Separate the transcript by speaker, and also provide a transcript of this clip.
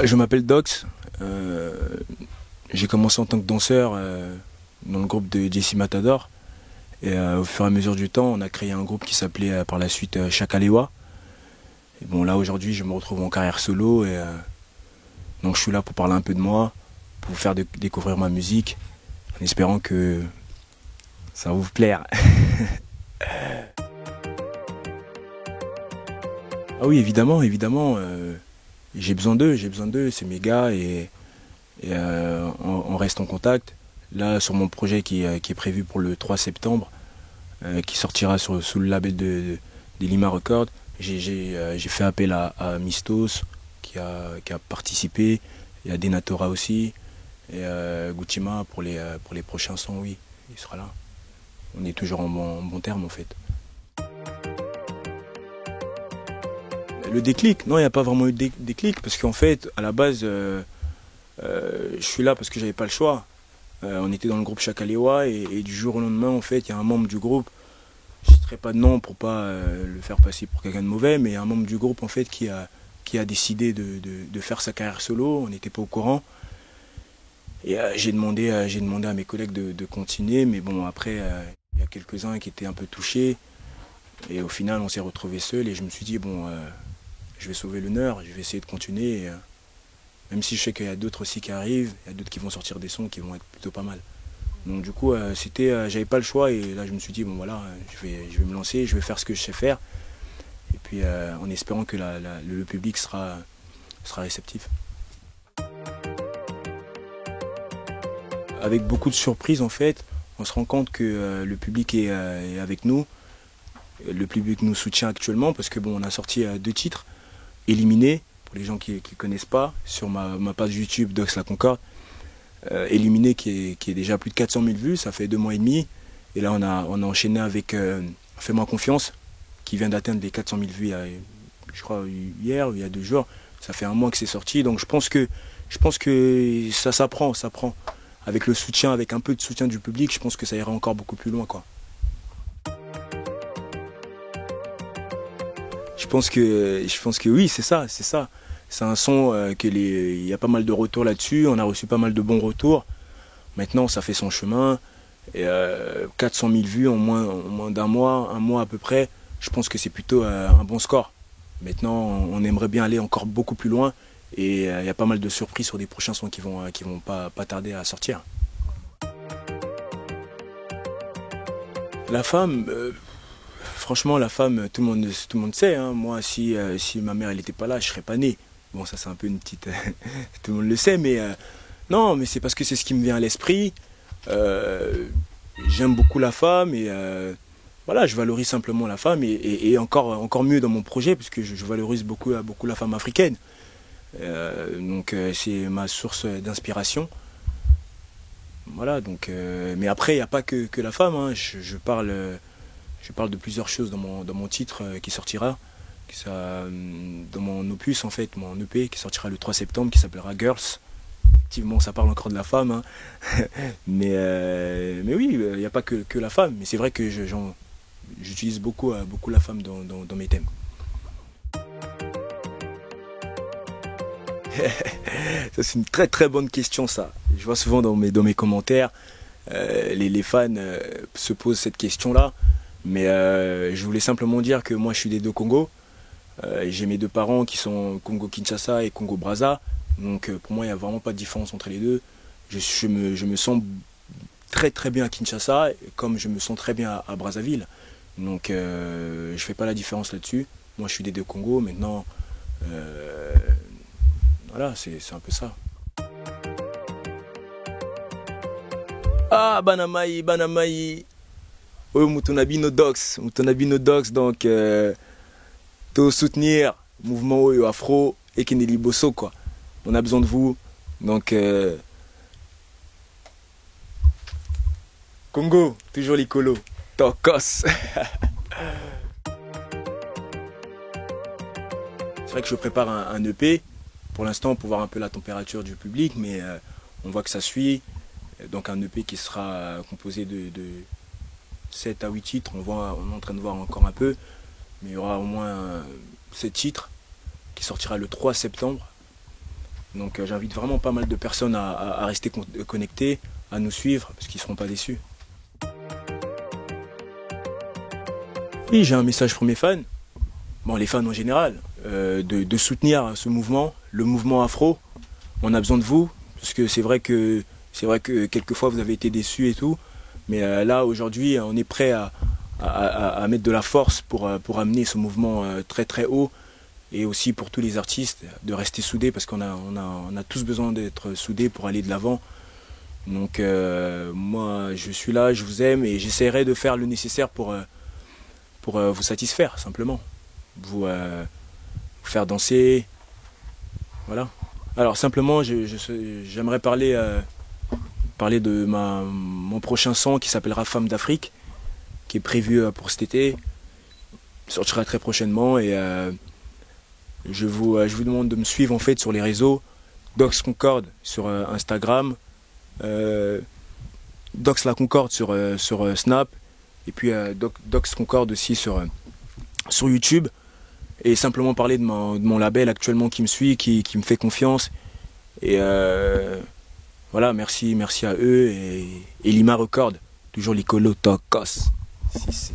Speaker 1: Je m'appelle Dox. J'ai commencé en tant que danseur dans le groupe de Jesse Matador. Et au fur et à mesure du temps, on a créé un groupe qui s'appelait par la suite Chakalewa. Et bon, là aujourd'hui, je me retrouve en carrière solo. Et donc je suis là pour parler un peu de moi, pour vous faire découvrir ma musique, en espérant que ça va vous plaire. Ah oui, évidemment, évidemment. J'ai besoin d'eux, c'est mes gars et on reste en contact. Là, sur mon projet qui est prévu pour le 3 septembre, qui sortira sous le label des Lima Records, j'ai fait appel à Mistos qui a participé, et à Denatora aussi, et Gucima pour les prochains sons, oui, il sera là. On est toujours en bon terme en fait. Le déclic, non, il n'y a pas vraiment eu de déclic parce qu'en fait, à la base, je suis là parce que j'avais pas le choix. On était dans le groupe Chakalewa et du jour au lendemain, en fait, il y a un membre du groupe, je ne citerai pas de nom pour pas le faire passer pour quelqu'un de mauvais, mais un membre du groupe en fait qui a décidé de faire sa carrière solo. On n'était pas au courant. Et j'ai demandé à mes collègues de continuer, mais bon, après, il y a quelques-uns qui étaient un peu touchés. Et au final, on s'est retrouvés seuls et je me suis dit, bon, je vais sauver l'honneur, je vais essayer de continuer. Même si je sais qu'il y a d'autres aussi qui arrivent, il y a d'autres qui vont sortir des sons qui vont être plutôt pas mal. Donc du coup, j'avais pas le choix et là je me suis dit, bon voilà, je vais me lancer, je vais faire ce que je sais faire. Et puis en espérant que le public sera réceptif. Avec beaucoup de surprises en fait, on se rend compte que le public est avec nous. Le public nous soutient actuellement parce que bon, on a sorti 2 titres, Éliminé, pour les gens qui ne connaissent pas, sur ma page YouTube Dox La Concorde. Éliminé qui est déjà plus de 400 000 vues, ça fait 2 mois et demi. Et là on a enchaîné avec Fais-moi confiance, qui vient d'atteindre les 400 000 vues, je crois hier ou il y a 2 jours. Ça fait 1 mois que c'est sorti, donc je pense que ça s'apprend. Avec le soutien, avec un peu de soutien du public, je pense que ça ira encore beaucoup plus loin, quoi. Je pense que oui, c'est ça. C'est un son il y a pas mal de retours là-dessus. On a reçu pas mal de bons retours. Maintenant, ça fait son chemin. Et 400 000 vues en moins d'un mois, 1 mois à peu près. Je pense que c'est plutôt un bon score. Maintenant, on aimerait bien aller encore beaucoup plus loin. Et il y a pas mal de surprises sur des prochains sons qui vont pas tarder à sortir. La femme. Franchement, la femme, tout le monde sait. Hein. Moi, si ma mère elle était pas là, je serais pas né. Bon, ça c'est un peu une petite, tout le monde le sait, mais non, mais c'est parce que c'est ce qui me vient à l'esprit. J'aime beaucoup la femme et voilà, je valorise simplement la femme et encore mieux dans mon projet parce que je valorise beaucoup la femme africaine. Donc c'est ma source d'inspiration. Voilà, donc mais après il n'y a pas que la femme. Hein. Je parle de plusieurs choses dans mon titre qui sortira, dans mon opus en fait, mon EP qui sortira le 3 septembre, qui s'appellera Girls. Effectivement, ça parle encore de la femme, hein. mais oui, il n'y a pas que la femme. Mais c'est vrai que j'utilise beaucoup la femme dans mes thèmes. Ça c'est une très très bonne question ça. Je vois souvent dans mes commentaires, les fans se posent cette question-là. Mais je voulais simplement dire que moi je suis des 2 Congos. J'ai mes 2 parents qui sont Congo-Kinshasa et Congo-Brazza. Donc pour moi il n'y a vraiment pas de différence entre les deux. Je me sens très très bien à Kinshasa comme je me sens très bien à Brazzaville. Donc je fais pas la différence là-dessus. Moi je suis des 2 Congos. Maintenant voilà, c'est un peu ça. Ah Banamayi. Oui, Mutonabino Dox, donc tout soutenir le mouvement afro et Keneli Bosso quoi. On a besoin de vous, donc Congo, toujours l'icolo, Tokos. C'est vrai que je prépare un EP, pour l'instant pour voir un peu la température du public, mais on voit que ça suit, donc un EP qui sera composé de 7 à 8 titres, on est en train de voir encore un peu, mais il y aura au moins 7 titres qui sortira le 3 septembre. Donc j'invite vraiment pas mal de personnes à rester connectées, à nous suivre, parce qu'ils ne seront pas déçus. Oui, j'ai un message pour mes fans, bon, les fans en général, de soutenir ce mouvement, le mouvement afro. On a besoin de vous, parce que c'est vrai que quelquefois vous avez été déçus et tout, mais là aujourd'hui on est prêt à mettre de la force pour amener ce mouvement très très haut, et aussi pour tous les artistes de rester soudés, parce qu'on a tous besoin d'être soudés pour aller de l'avant. Donc moi je suis là, je vous aime, et j'essaierai de faire le nécessaire pour vous satisfaire simplement, vous faire danser, voilà. Alors simplement j'aimerais parler de mon prochain son qui s'appellera Femme d'Afrique, qui est prévu pour cet été, il sortira très prochainement, et je vous demande de me suivre en fait sur les réseaux, Dox Concorde sur Instagram, Dox la Concorde sur Snap, et puis Dox Concorde aussi sur YouTube, et simplement parler de mon label actuellement qui me suit, qui me fait confiance, et voilà, merci à eux, et Lima Record, toujours l'Icolo Tocos. Si, si.